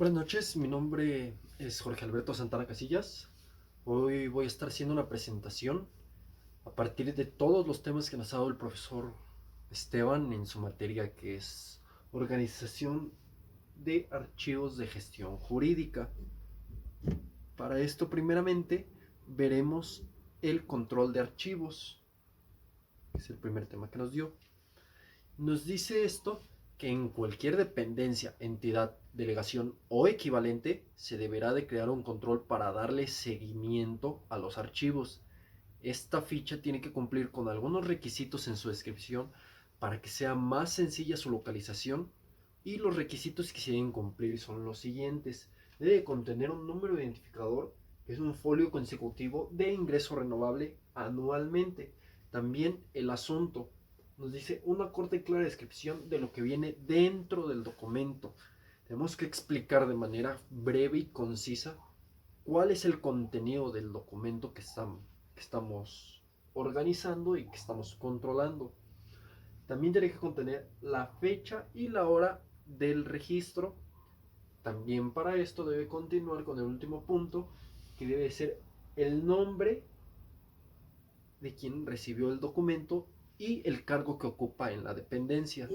Buenas noches, mi nombre es Jorge Alberto Santana Casillas. Hoy voy a estar haciendo una presentación a partir de todos los temas que nos ha dado el profesor Esteban en su materia, que es organización de archivos de gestión jurídica. Para esto, primeramente, veremos el control de archivos, que es el primer tema que nos dio. Nos dice esto que en cualquier dependencia, entidad, delegación o equivalente se deberá de crear un control para darle seguimiento a los archivos. Esta ficha tiene que cumplir con algunos requisitos en su descripción para que sea más sencilla su localización, y los requisitos que se deben cumplir son los siguientes. Debe contener un número identificador, que es un folio consecutivo de ingreso renovable anualmente. También el asunto nos dice una corta y clara descripción de lo que viene dentro del documento. Tenemos que explicar de manera breve y concisa cuál es el contenido del documento que estamos organizando y que estamos controlando. También tiene que contener la fecha y la hora del registro. También para esto debe continuar con el último punto, que debe ser el nombre de quien recibió el documento y el cargo que ocupa en la dependencia.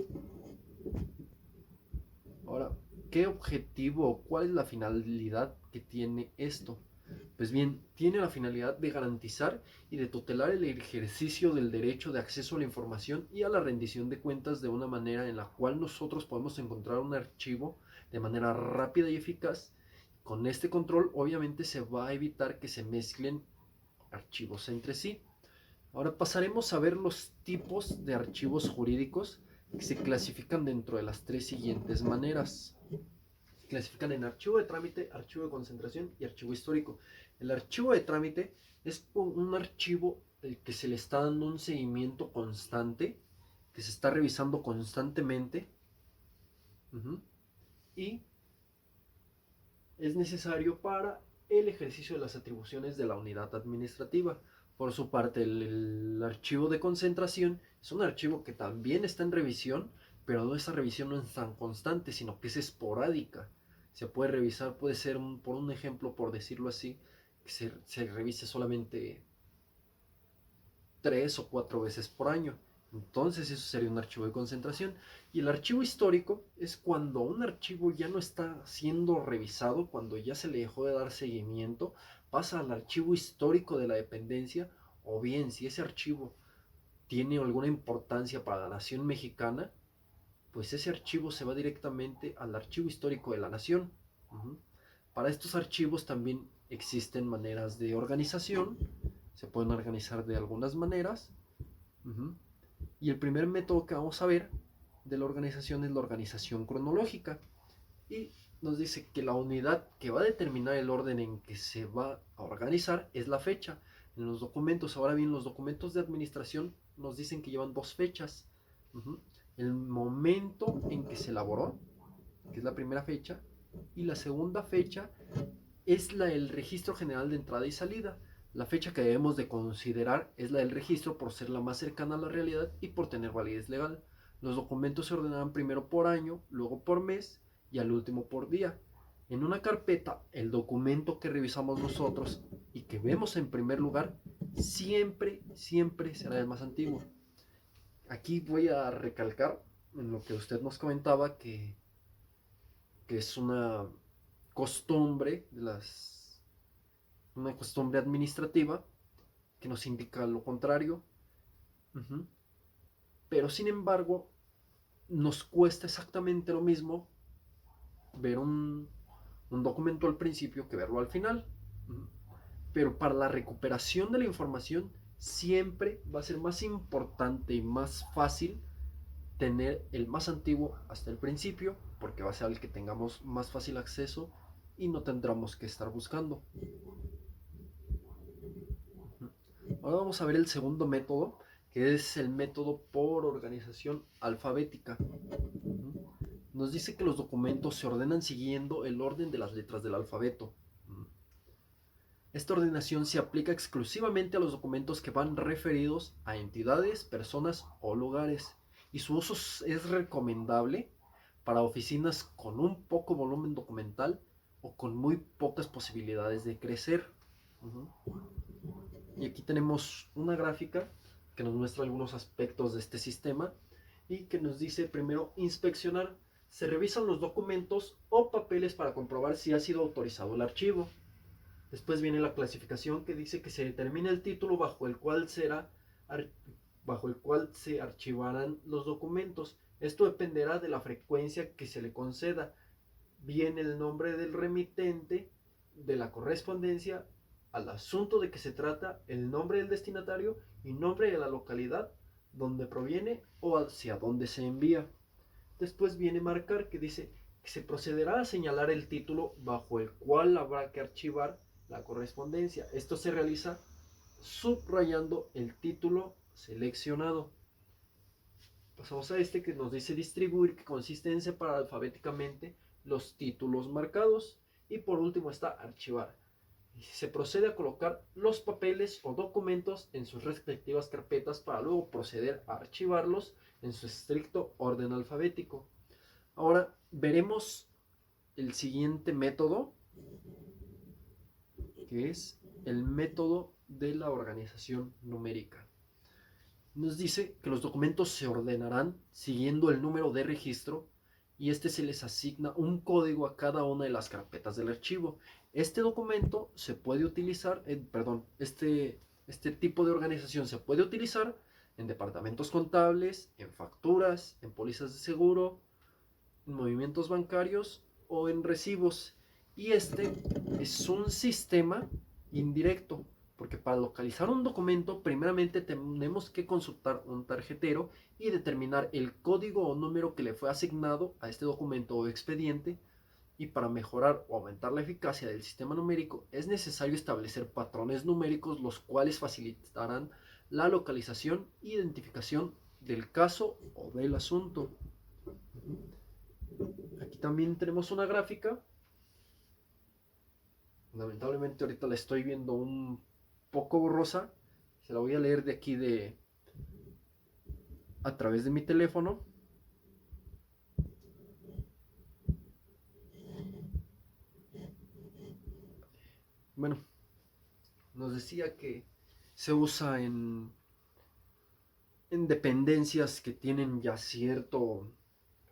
Ahora, ¿qué objetivo o cuál es la finalidad que tiene esto? Pues bien, tiene la finalidad de garantizar y de tutelar el ejercicio del derecho de acceso a la información y a la rendición de cuentas de una manera en la cual nosotros podemos encontrar un archivo de manera rápida y eficaz. Con este control, obviamente, se va a evitar que se mezclen archivos entre sí. Ahora pasaremos a ver los tipos de archivos jurídicos que se clasifican dentro de las tres siguientes maneras. Se clasifican en archivo de trámite, archivo de concentración y archivo histórico. El archivo de trámite es un archivo al que se le está dando un seguimiento constante, que se está revisando constantemente, y es necesario para el ejercicio de las atribuciones de la unidad administrativa. Por su parte, el archivo de concentración es un archivo que también está en revisión, pero esa revisión no es tan constante, sino que es esporádica. Se puede revisar, puede ser, por un ejemplo, por decirlo así, que se revise solamente 3 o 4 veces por año. Entonces eso sería un archivo de concentración. Y el archivo histórico es cuando un archivo ya no está siendo revisado, cuando ya se le dejó de dar seguimiento, pasa al archivo histórico de la dependencia. O bien, si ese archivo tiene alguna importancia para la nación mexicana, pues ese archivo se va directamente al archivo histórico de la nación. Para estos archivos también existen maneras de organización, se pueden organizar de algunas maneras. Y el primer método que vamos a ver de la organización es la organización cronológica. Y nos dice que la unidad que va a determinar el orden en que se va a organizar es la fecha. En los documentos, ahora bien, los documentos de administración nos dicen que llevan dos fechas. El momento en que se elaboró, que es la primera fecha, y la segunda fecha es la del registro general de entrada y salida. La fecha que debemos de considerar es la del registro por ser la más cercana a la realidad y por tener validez legal. Los documentos se ordenarán primero por año, luego por mes y al último por día. En una carpeta, el documento que revisamos nosotros y que vemos en primer lugar siempre, siempre será el más antiguo. Aquí voy a recalcar en lo que usted nos comentaba, que es costumbre de una costumbre administrativa que nos indica lo contrario. Pero sin embargo, nos cuesta exactamente lo mismo ver un documento al principio que verlo al final. Pero para la recuperación de la información siempre va a ser más importante y más fácil tener el más antiguo hasta el principio, porque va a ser el que tengamos más fácil acceso y no tendremos que estar buscando. Ahora vamos a ver el segundo método, que es el método por organización alfabética. Nos dice que los documentos se ordenan siguiendo el orden de las letras del alfabeto. Esta ordenación se aplica exclusivamente a los documentos que van referidos a entidades, personas o lugares, y su uso es recomendable para oficinas con un poco volumen documental o con muy pocas posibilidades de crecer. Y aquí tenemos una gráfica que nos muestra algunos aspectos de este sistema y que nos dice primero inspeccionar. Se revisan los documentos o papeles para comprobar si ha sido autorizado el archivo. Después viene la clasificación que dice que se determina el título bajo el cual se archivarán los documentos. Esto dependerá de la frecuencia que se le conceda. Viene el nombre del remitente, de la correspondencia, al asunto de que se trata, el nombre del destinatario y nombre de la localidad donde proviene o hacia dónde se envía. Después viene marcar, que dice que se procederá a señalar el título bajo el cual habrá que archivar la correspondencia. Esto se realiza subrayando el título seleccionado. Pasamos a este que nos dice distribuir, que consiste en separar alfabéticamente los títulos marcados. Y por último está archivar. Se procede a colocar los papeles o documentos en sus respectivas carpetas para luego proceder a archivarlos en su estricto orden alfabético. Ahora veremos el siguiente método, que es el método de la organización numérica. Nos dice que los documentos se ordenarán siguiendo el número de registro y se les asigna un código a cada una de las carpetas del archivo. Este documento se puede utilizar, este tipo de organización se puede utilizar en departamentos contables, en facturas, en pólizas de seguro, en movimientos bancarios o en recibos. Y este es un sistema indirecto, porque para localizar un documento primeramente tenemos que consultar un tarjetero y determinar el código o número que le fue asignado a este documento o expediente. Y para mejorar o aumentar la eficacia del sistema numérico es necesario establecer patrones numéricos, los cuales facilitarán la localización e identificación del caso o del asunto. Aquí también tenemos una gráfica. Lamentablemente ahorita la estoy viendo un poco borrosa. Se la voy a leer de aquí a través de mi teléfono. Bueno, nos decía que se usa en dependencias que tienen ya cierto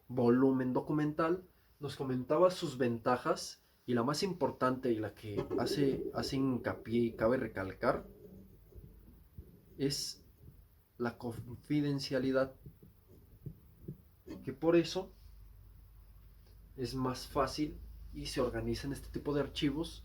volumen documental. Nos comentaba sus ventajas y la más importante y la que hace hincapié y cabe recalcar es la confidencialidad, que por eso es más fácil y se organizan este tipo de archivos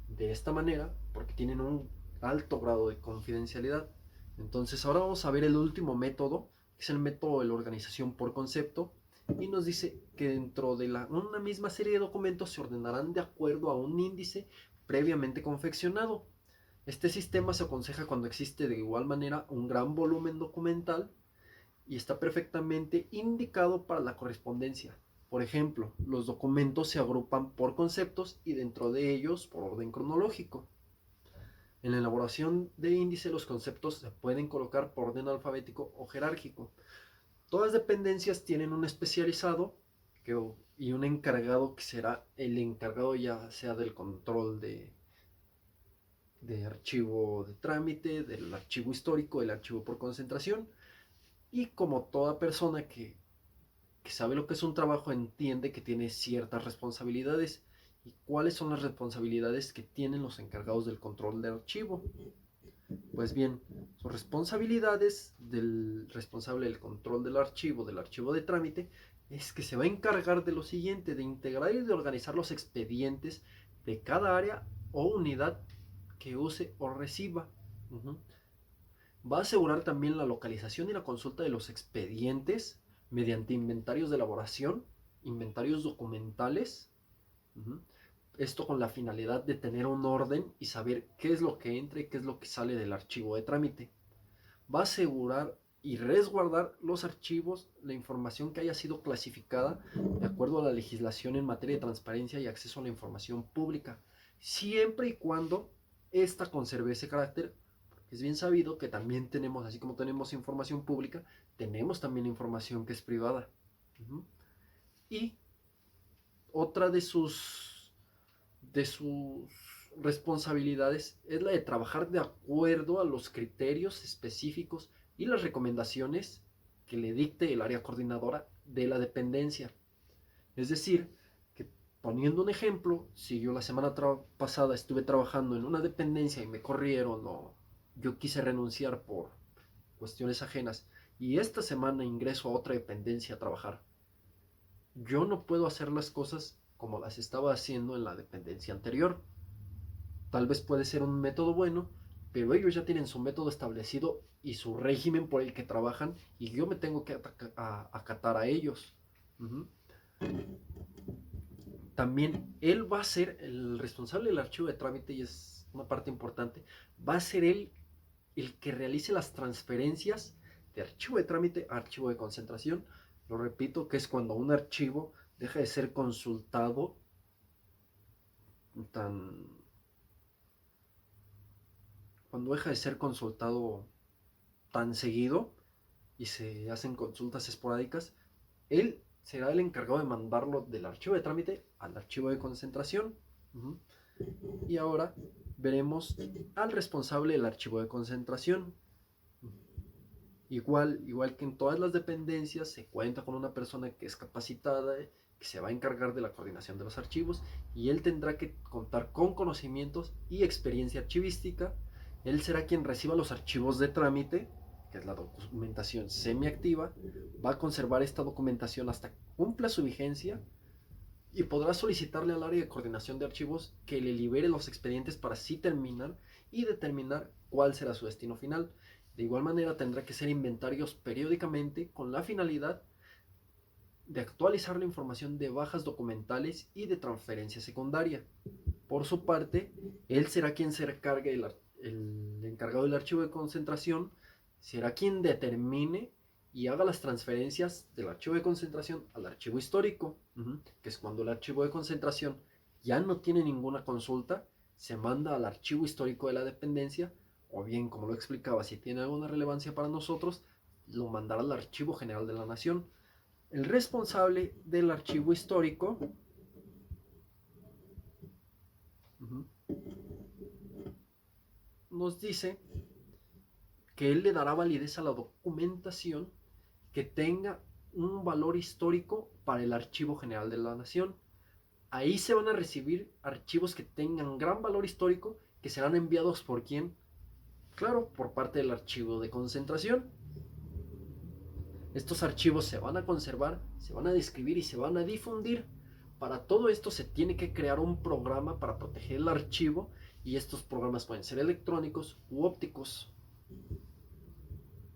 de esta manera porque tienen un alto grado de confidencialidad. Entonces ahora vamos a ver el último método, que es el método de la organización por concepto, y nos dice que dentro de una misma serie de documentos se ordenarán de acuerdo a un índice previamente confeccionado. Este sistema se aconseja cuando existe de igual manera un gran volumen documental y está perfectamente indicado para la correspondencia. Por ejemplo, los documentos se agrupan por conceptos y dentro de ellos por orden cronológico. En la elaboración de índice los conceptos se pueden colocar por orden alfabético o jerárquico. Todas dependencias tienen un especializado y un encargado que será el encargado ya sea del control de archivo de trámite, del archivo histórico, del archivo por concentración. Y como toda persona que sabe lo que es un trabajo entiende que tiene ciertas responsabilidades. ¿Y cuáles son las responsabilidades que tienen los encargados del control de archivo? Pues bien, sus responsabilidades del responsable del control del archivo de trámite, es que se va a encargar de lo siguiente: de integrar y de organizar los expedientes de cada área o unidad que use o reciba. Va a asegurar también la localización y la consulta de los expedientes mediante inventarios de elaboración, inventarios documentales. Esto con la finalidad de tener un orden y saber qué es lo que entra y qué es lo que sale del archivo de trámite. Va a asegurar y resguardar los archivos, la información que haya sido clasificada de acuerdo a la legislación en materia de transparencia y acceso a la información pública, siempre y cuando ésta conserve ese carácter. Es bien sabido que también tenemos, así como tenemos información pública, tenemos también información que es privada. Y otra de sus responsabilidades es la de trabajar de acuerdo a los criterios específicos y las recomendaciones que le dicte el área coordinadora de la dependencia. Es decir, que poniendo un ejemplo, si yo la semana pasada estuve trabajando en una dependencia y me corrieron o yo quise renunciar por cuestiones ajenas y esta semana ingreso a otra dependencia a trabajar, yo no puedo hacer las cosas como las estaba haciendo en la dependencia anterior. Tal vez puede ser un método bueno, pero ellos ya tienen su método establecido y su régimen por el que trabajan y yo me tengo que acatar a ellos. Uh-huh. También él va a ser el responsable del archivo de trámite y es una parte importante. Va a ser él el que realice las transferencias de archivo de trámite a archivo de concentración. Lo repito, que es cuando un archivo deja de ser consultado tan cuando deja de ser consultado tan seguido y se hacen consultas esporádicas, él será el encargado de mandarlo del archivo de trámite al archivo de concentración. Uh-huh. Y ahora veremos al responsable del archivo de concentración. Igual que en todas las dependencias, se cuenta con una persona que es capacitada, que se va a encargar de la coordinación de los archivos y él tendrá que contar con conocimientos y experiencia archivística. Él será quien reciba los archivos de trámite, que es la documentación semiactiva, va a conservar esta documentación hasta que cumpla su vigencia y podrá solicitarle al área de coordinación de archivos que le libere los expedientes para así terminar y determinar cuál será su destino final. De igual manera tendrá que hacer inventarios periódicamente con la finalidad de actualizar la información de bajas documentales y de transferencia secundaria. Por su parte, él será quien se encargue, el encargado del archivo de concentración, será quien determine y haga las transferencias del archivo de concentración al archivo histórico, que es cuando el archivo de concentración ya no tiene ninguna consulta, se manda al archivo histórico de la dependencia, o bien, como lo explicaba, si tiene alguna relevancia para nosotros, lo mandará al archivo general de la nación. El responsable del archivo histórico nos dice que él le dará validez a la documentación que tenga un valor histórico para el Archivo General de la Nación. Ahí se van a recibir archivos que tengan gran valor histórico, que serán enviados por quién, claro, por parte del archivo de concentración. Estos archivos se van a conservar, se van a describir y se van a difundir. Para todo esto se tiene que crear un programa para proteger el archivo y estos programas pueden ser electrónicos u ópticos.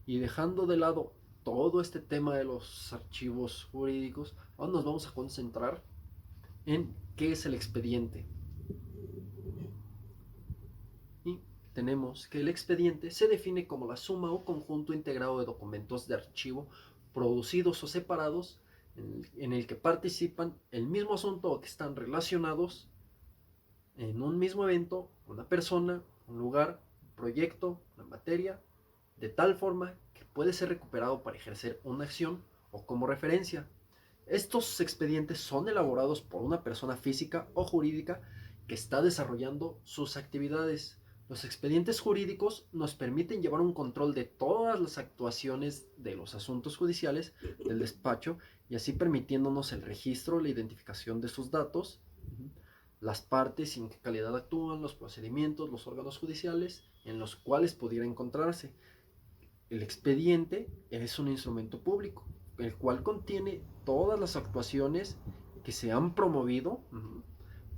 Y dejando de lado todo este tema de los archivos jurídicos, ahora nos vamos a concentrar en qué es el expediente. Y tenemos que el expediente se define como la suma o conjunto integrado de documentos de archivo producidos o separados en el que participan el mismo asunto o que están relacionados en un mismo evento, una persona, un lugar, un proyecto, una materia, de tal forma que puede ser recuperado para ejercer una acción o como referencia. Estos expedientes son elaborados por una persona física o jurídica que está desarrollando sus actividades. Los expedientes jurídicos nos permiten llevar un control de todas las actuaciones de los asuntos judiciales del despacho y así permitiéndonos el registro, la identificación de sus datos, las partes y en qué calidad actúan, los procedimientos, los órganos judiciales en los cuales pudiera encontrarse. El expediente es un instrumento público, el cual contiene todas las actuaciones que se han promovido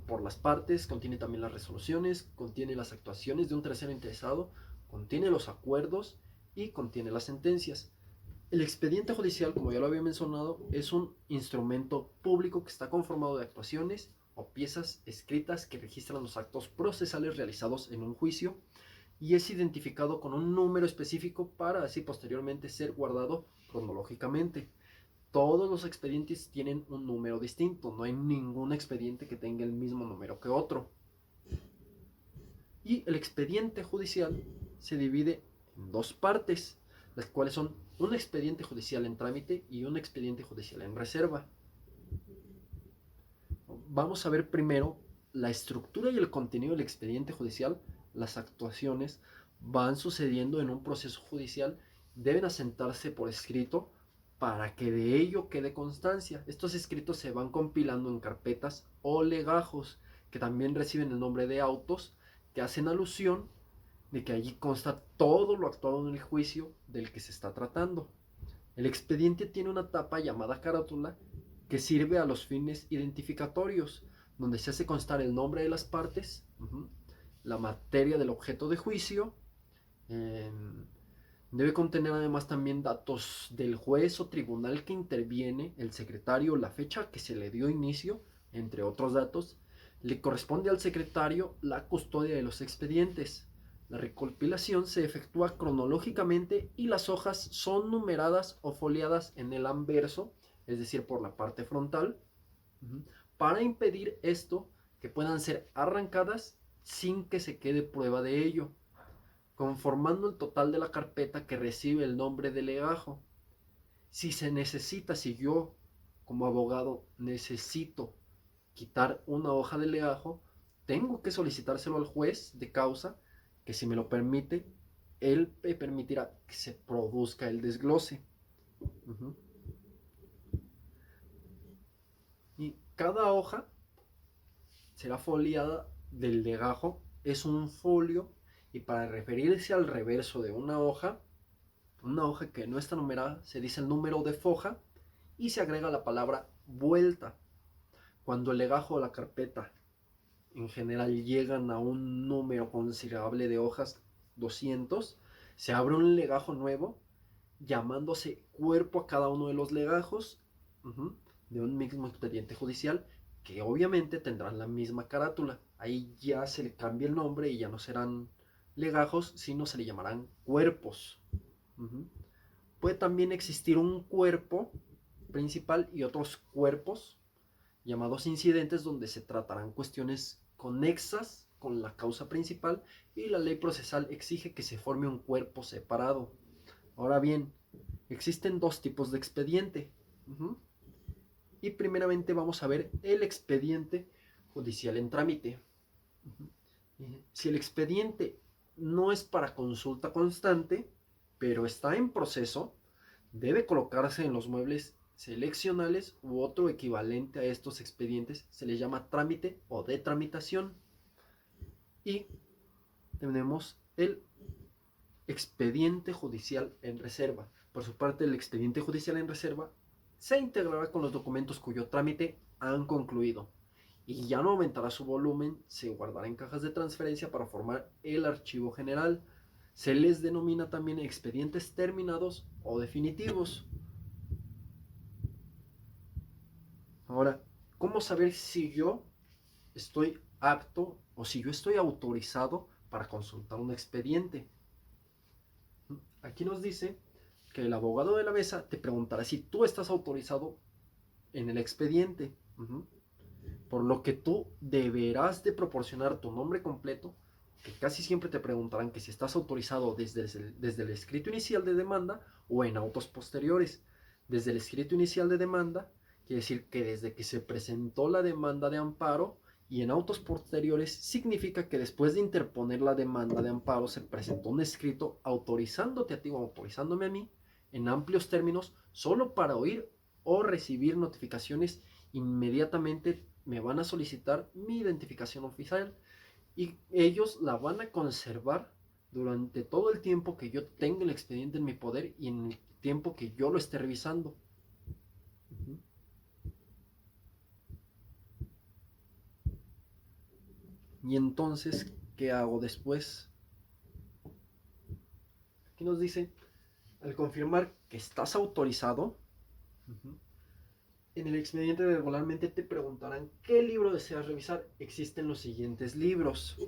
por las partes, contiene también las resoluciones, contiene las actuaciones de un tercero interesado, contiene los acuerdos y contiene las sentencias. El expediente judicial, como ya lo había mencionado, es un instrumento público que está conformado de actuaciones o piezas escritas que registran los actos procesales realizados en un juicio y es identificado con un número específico para así posteriormente ser guardado cronológicamente. Todos los expedientes tienen un número distinto, no hay ningún expediente que tenga el mismo número que otro. Y el expediente judicial se divide en dos partes, las cuales son un expediente judicial en trámite y un expediente judicial en reserva. vamos a ver primero la estructura y el contenido del expediente judicial. Las actuaciones van sucediendo en un proceso judicial, deben asentarse por escrito para que de ello quede constancia. Estos escritos se van compilando en carpetas o legajos, que también reciben el nombre de autos, que hacen alusión de que allí consta todo lo actuado en el juicio del que se está tratando. El expediente tiene una tapa llamada carátula que sirve a los fines identificatorios, donde se hace constar el nombre de las partes, la materia del objeto de juicio. Debe contener además también datos del juez o tribunal que interviene, el secretario, la fecha que se le dio inicio, entre otros datos. Le corresponde al secretario la custodia de los expedientes. La recopilación se efectúa cronológicamente y las hojas son numeradas o foliadas en el anverso, es decir, por la parte frontal, para impedir esto, que puedan ser arrancadas sin que se quede prueba de ello, conformando el total de la carpeta que recibe el nombre de legajo. Si se necesita, si yo como abogado necesito quitar una hoja de legajo, tengo que solicitárselo al juez de causa, que si me lo permite, él me permitirá que se produzca el desglose. Y cada hoja será foliada del legajo, es un folio, y para referirse al reverso de una hoja que no está numerada, se dice el número de foja y se agrega la palabra vuelta. Cuando el legajo o la carpeta en general llegan a un número considerable de hojas, 200, se abre un legajo nuevo llamándose cuerpo a cada uno de los legajos de un mismo expediente judicial, que obviamente tendrán la misma carátula. Ahí ya se le cambia el nombre y ya no serán legajos, sino se le llamarán cuerpos. Puede también existir un cuerpo principal y otros cuerpos llamados incidentes, donde se tratarán cuestiones conexas con la causa principal y la ley procesal exige que se forme un cuerpo separado. Ahora bien, existen dos tipos de expediente. Y primeramente vamos a ver el expediente judicial en trámite. Si el expediente no es para consulta constante, pero está en proceso, debe colocarse en los muebles seleccionales u otro equivalente a estos expedientes. Se les llama trámite o de tramitación. Y tenemos el expediente judicial en reserva. Por su parte, el expediente judicial en reserva se integrará con los documentos cuyo trámite han concluido y ya no aumentará su volumen, se guardará en cajas de transferencia para formar el archivo general. Se les denomina también expedientes terminados o definitivos. Ahora, ¿cómo saber si yo estoy apto o si yo estoy autorizado para consultar un expediente? Aquí nos dice que el abogado de la mesa te preguntará si tú estás autorizado en el expediente, por lo que tú deberás de proporcionar tu nombre completo, que casi siempre te preguntarán que si estás autorizado desde el escrito inicial de demanda o en autos posteriores. Desde el escrito inicial de demanda quiere decir que desde que se presentó la demanda de amparo, y en autos posteriores significa que después de interponer la demanda de amparo se presentó un escrito autorizándote a ti o autorizándome a mí en amplios términos solo para oír o recibir notificaciones. Inmediatamente me van a solicitar mi identificación oficial y ellos la van a conservar durante todo el tiempo que yo tenga el expediente en mi poder y en el tiempo que yo lo esté revisando. Y entonces, ¿qué hago después? Aquí nos dice, al confirmar que estás autorizado, en el expediente regularmente te preguntarán qué libro deseas revisar. Existen los siguientes libros,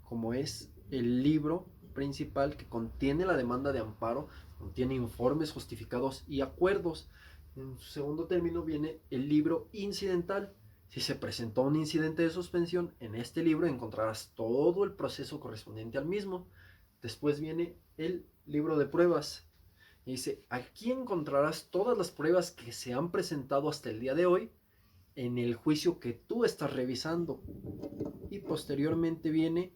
como es el libro principal, que contiene la demanda de amparo, contiene informes justificados y acuerdos. En su segundo término viene el libro incidental. Si se presentó un incidente de suspensión, en este libro encontrarás todo el proceso correspondiente al mismo. Después viene el libro de pruebas. Y dice, aquí encontrarás todas las pruebas que se han presentado hasta el día de hoy en el juicio que tú estás revisando. Y posteriormente viene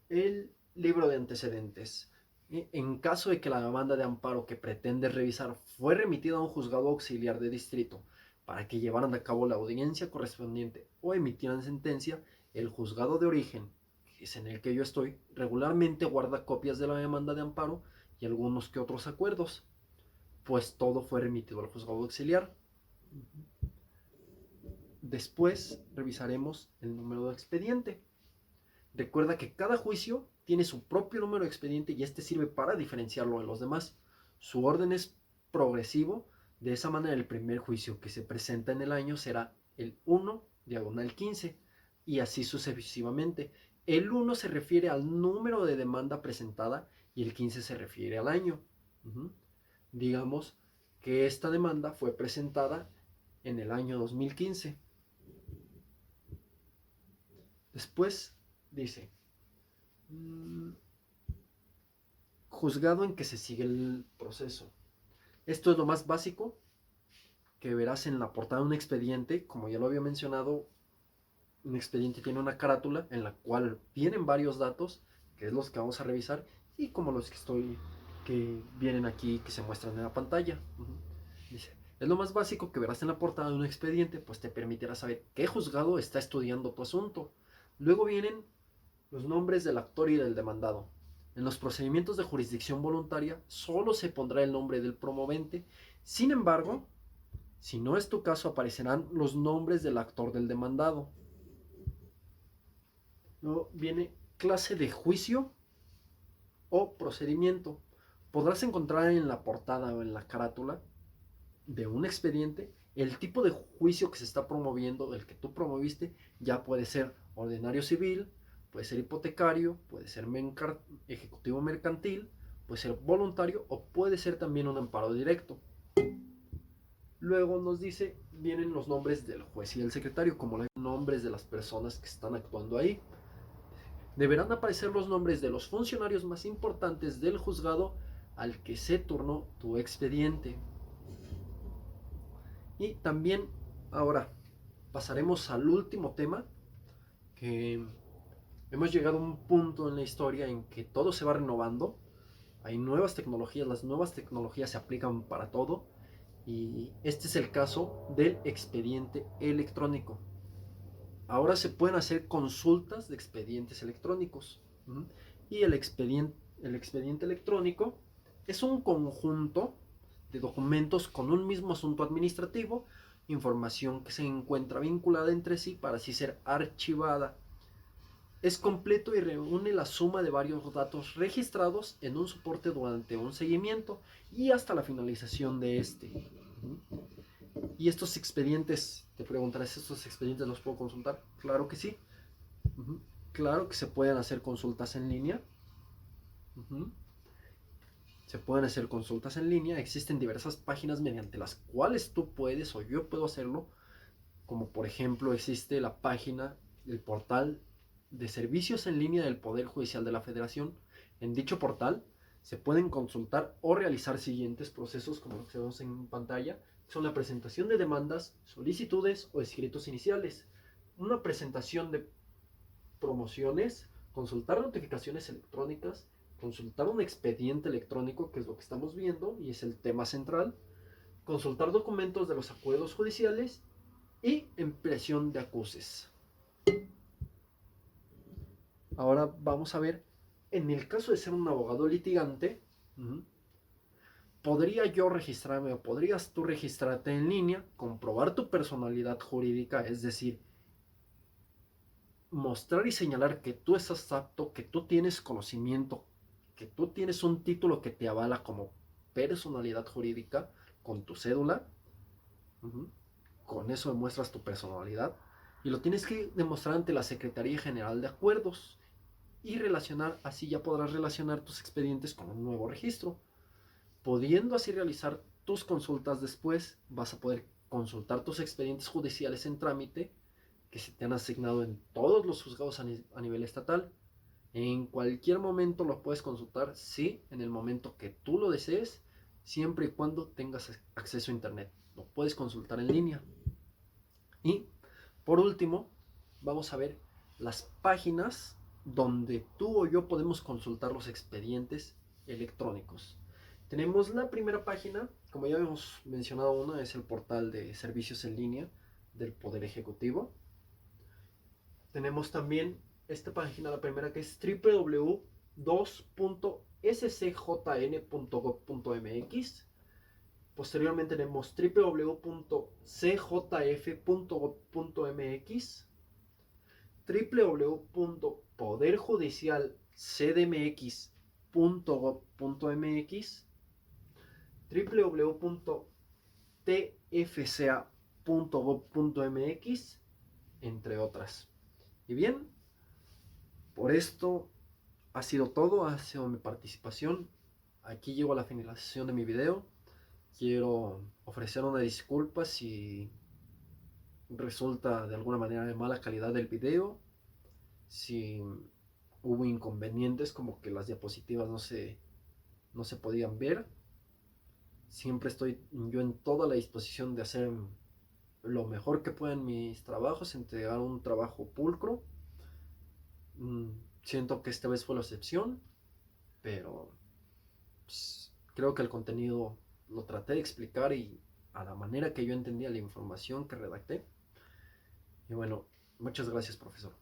el libro de antecedentes. En caso de que la demanda de amparo que pretende revisar fue remitida a un juzgado auxiliar de distrito para que llevaran a cabo la audiencia correspondiente o emitieran sentencia, el juzgado de origen, que es en el que yo estoy, regularmente guarda copias de la demanda de amparo y algunos que otros acuerdos, pues todo fue remitido al juzgado auxiliar. Después revisaremos el número de expediente. Recuerda que cada juicio tiene su propio número de expediente y este sirve para diferenciarlo de los demás. Su orden es progresivo, de esa manera el primer juicio que se presenta en el año será el 1/15 y así sucesivamente. El 1 se refiere al número de demanda presentada y el 15 se refiere al año. Digamos que esta demanda fue presentada en el año 2015. Después dice, juzgado en que se sigue el proceso. Esto es lo más básico que verás en la portada de un expediente. Como ya lo había mencionado, un expediente tiene una carátula en la cual vienen varios datos, que es los que vamos a revisar, y como los que vienen aquí, que se muestran en la pantalla. Dice, es lo más básico que verás en la portada de un expediente, pues te permitirá saber qué juzgado está estudiando tu asunto. Luego vienen los nombres del actor y del demandado. En los procedimientos de jurisdicción voluntaria solo se pondrá el nombre del promovente. Sin embargo, si no es tu caso, aparecerán los nombres del actor del demandado. Luego viene clase de juicio o procedimiento. Podrás encontrar en la portada o en la carátula de un expediente el tipo de juicio que se está promoviendo, el que tú promoviste. Ya puede ser ordinario civil, puede ser hipotecario, puede ser ejecutivo mercantil, puede ser voluntario o puede ser también un amparo directo. Luego nos dice, vienen los nombres del juez y del secretario, como los nombres de las personas que están actuando ahí. Deberán aparecer los nombres de los funcionarios más importantes del juzgado al que se turnó tu expediente. Y también ahora pasaremos al último tema, que hemos llegado a un punto en la historia en que todo se va renovando. Hay nuevas tecnologías, las nuevas tecnologías se aplican para todo. Y este es el caso del expediente electrónico. Ahora se pueden hacer consultas de expedientes electrónicos. Y el expediente electrónico es un conjunto de documentos con un mismo asunto administrativo, información que se encuentra vinculada entre sí para así ser archivada. Es completo y reúne la suma de varios datos registrados en un soporte durante un seguimiento y hasta la finalización de este. Y estos expedientes, te preguntarás, ¿estos expedientes los puedo consultar? Claro que sí. Claro que se pueden hacer consultas en línea. Se pueden hacer consultas en línea. Existen diversas páginas mediante las cuales tú puedes o yo puedo hacerlo. Como por ejemplo existe la página, el portal de servicios en línea del Poder Judicial de la Federación. En dicho portal se pueden consultar o realizar siguientes procesos como los que vemos en pantalla. Son la presentación de demandas, solicitudes o escritos iniciales. Una presentación de promociones, consultar notificaciones electrónicas, consultar un expediente electrónico, que es lo que estamos viendo y es el tema central, consultar documentos de los acuerdos judiciales y impresión de acuses. Ahora vamos a ver, en el caso de ser un abogado litigante, podría yo registrarme o podrías tú registrarte en línea, comprobar tu personalidad jurídica, es decir, mostrar y señalar que tú estás apto, que tú tienes conocimiento, que tú tienes un título que te avala como personalidad jurídica con tu cédula. Con eso demuestras tu personalidad y lo tienes que demostrar ante la Secretaría General de Acuerdos y así ya podrás relacionar tus expedientes con un nuevo registro. Pudiendo así realizar tus consultas después, vas a poder consultar tus expedientes judiciales en trámite que se te han asignado en todos los juzgados a nivel estatal. En cualquier momento lo puedes consultar, sí, en el momento que tú lo desees, siempre y cuando tengas acceso a internet. Lo puedes consultar en línea. Y por último, vamos a ver las páginas donde tú o yo podemos consultar los expedientes electrónicos. Tenemos la primera página, como ya hemos mencionado, una es el portal de servicios en línea del Poder Ejecutivo. Tenemos también esta página, la primera, que es www.2.scjn.gov.mx. Posteriormente tenemos www.cjf.gov.mx, www.poderjudicialcdmx.gov.mx, www.tfca.gov.mx, entre otras. Y bien, por esto ha sido todo, ha sido mi participación. Aquí llego a la finalización de mi video. Quiero ofrecer una disculpa si resulta de alguna manera de mala calidad del video, si hubo inconvenientes como que las diapositivas no se podían ver. Siempre estoy yo en toda la disposición de hacer lo mejor que pueda en mis trabajos, entregar un trabajo pulcro. Siento que esta vez fue la excepción, pero pues, creo que el contenido lo traté de explicar y a la manera que yo entendía la información que redacté. Y bueno, muchas gracias, profesor.